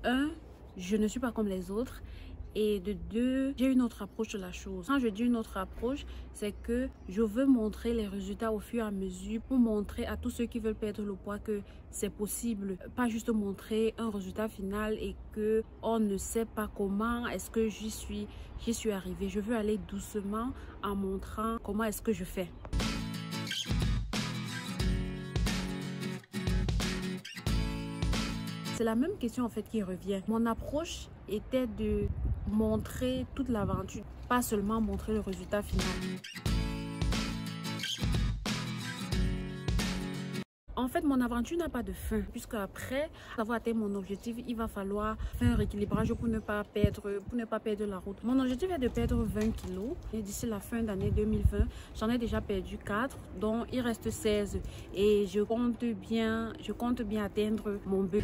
un, je ne suis pas comme les autres. Et de deux, j'ai une autre approche de la chose. Quand je dis une autre approche, c'est que je veux montrer les résultats au fur et à mesure pour montrer à tous ceux qui veulent perdre le poids que c'est possible. Pas juste montrer un résultat final et que on ne sait pas comment est-ce que j'y suis arrivée. Je veux aller doucement en montrant comment est-ce que je fais. C'est la même question en fait qui revient. Mon approche était de montrer toute l'aventure, pas seulement montrer le résultat final. En fait, mon aventure n'a pas de fin, puisque après avoir atteint mon objectif, il va falloir faire un rééquilibrage pour ne pas perdre la route. Mon objectif est de perdre 20 kilos et d'ici la fin d'année 2020, j'en ai déjà perdu 4, dont il reste 16 et je compte bien atteindre mon but.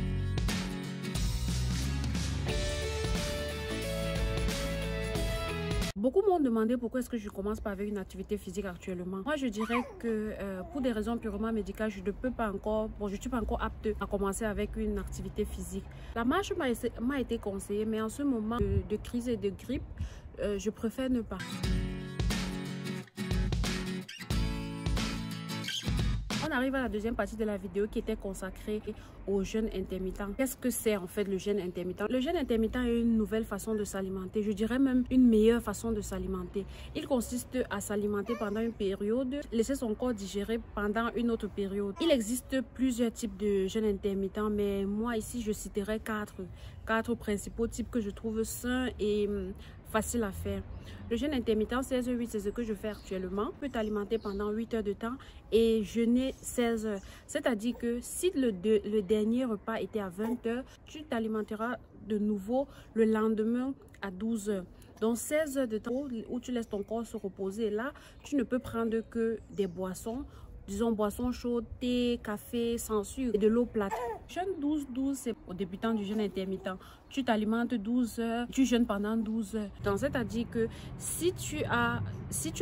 Beaucoup m'ont demandé pourquoi est-ce que je commence pas avec une activité physique actuellement. Moi, je dirais que pour des raisons purement médicales, je ne suis pas encore apte à commencer avec une activité physique. La marche m'a été conseillée, mais en ce moment de crise et de grippe, je préfère ne pas. On arrive à la deuxième partie de la vidéo qui était consacrée au jeûne intermittent. Qu'est-ce que c'est en fait le jeûne intermittent? Le jeûne intermittent est une nouvelle façon de s'alimenter, je dirais même une meilleure façon de s'alimenter. Il consiste à s'alimenter pendant une période, laisser son corps digérer pendant une autre période. Il existe plusieurs types de jeûne intermittent, mais moi ici je citerai quatre principaux types que je trouve sains et facile à faire. Le jeûne intermittent 16h-8, c'est ce que je fais actuellement. Tu peux t'alimenter pendant 8 heures de temps et jeûner 16 heures. C'est-à-dire que si le dernier repas était à 20 heures, tu t'alimenteras de nouveau le lendemain à 12 heures. Donc 16 heures de temps où tu laisses ton corps se reposer. Là, tu ne peux prendre que des boissons. Disons boissons chaudes, thé, café, sans sucre et de l'eau plate. Jeûne 12-12, c'est au débutant du jeûne intermittent. Tu t'alimentes 12 heures, tu jeûnes pendant 12 heures. Donc c'est-à-dire que si tu as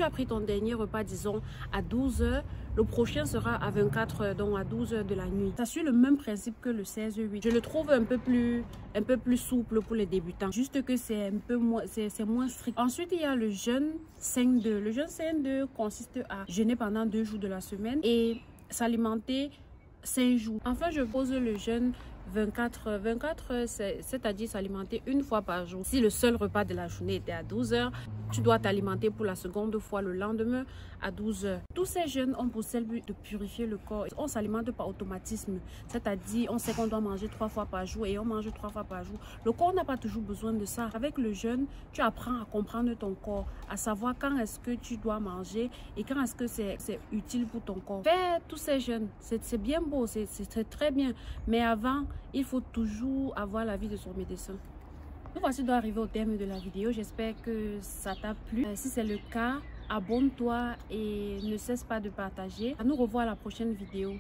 pris ton dernier repas, disons, à 12 heures, le prochain sera à 24 heures, donc à 12 heures de la nuit. Ça suit le même principe que le 16-8. Je le trouve un peu plus souple pour les débutants. Juste que c'est moins strict. Ensuite, il y a le jeûne 5-2. Le jeûne 5-2 consiste à jeûner pendant 2 jours de la semaine et s'alimenter 5 jours. Enfin, je pose le jeûne 24 heures, c'est-à-dire s'alimenter une fois par jour. Si le seul repas de la journée était à 12 heures, tu dois t'alimenter pour la seconde fois le lendemain à 12 heures. Tous ces jeûnes ont pour seul but de purifier le corps. On s'alimente par automatisme, c'est-à-dire on sait qu'on doit manger 3 fois par jour et on mange 3 fois par jour. Le corps n'a pas toujours besoin de ça. Avec le jeûne, tu apprends à comprendre ton corps, à savoir quand est-ce que tu dois manger et quand est-ce que c'est utile pour ton corps. Faire tous ces jeûnes, c'est bien beau, c'est très bien, mais avant, il faut toujours avoir l'avis de son médecin. Nous voici doit arriver au terme de la vidéo. J'espère que ça t'a plu. Si c'est le cas, abonne-toi et ne cesse pas de partager. À nous revoir à la prochaine vidéo.